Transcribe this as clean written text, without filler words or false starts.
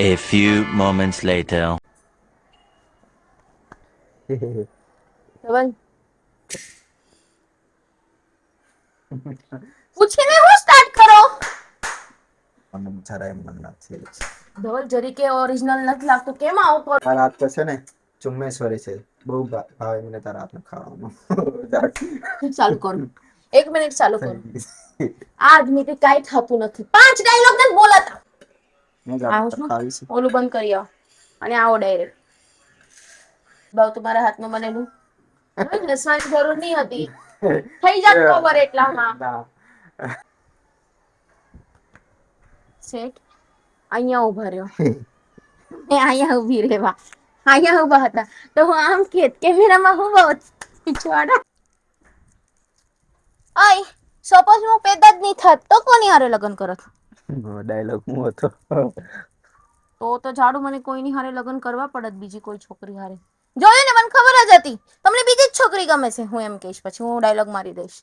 A few moments later. Dhaval પૂછીને હું start કરો. મને જરાય મન નથી. ધવલ જરીકે ઓરિજિનલ નથી લાગતું. કેમ આવું કરો? તારા હાથ તો છે ને ચુમ્મેશ્વરી છે. બહુ ભાવે મને તારા હાથનું ખાવાનું. ચાલુ કરું. 1 મિનિટ ચાલુ કરું. આ આદમીથી કાંઈ થતું નથી. 5 ડાયલોગ નથી બોલાતા. આવું છું ઓલું બંધ કરી આવો અને આવો ડાયરેક્ટ. ભાવ તમારા હાથમાં બનેલું હસવાની જરૂર નહીં હતી. થઈ જાત કવર એટલામાં. સેટ અહીંયા ઉભા રહ્યો. અહીંયા ઊભી રહેવા. અહીંયા ઊભા હતા તો હું આમ કેત કેમેરામાં હું બહુ છોડા. આય સપોઝ હું પેદા જ નહીં થાત તો કોની હારે લગ્ન કરત? ડાયલોગ હું હતો. તો જાડુ મને કોઈની હારે લગ્ન કરવા પડત બીજી કોઈ છોકરી હારે. જોયું ને મને ખબર જ હતી તમને બીજી જ છોકરી ગમે છે. હું એમ કહીશ પછી હું ડાયલોગ મારી દઈશ.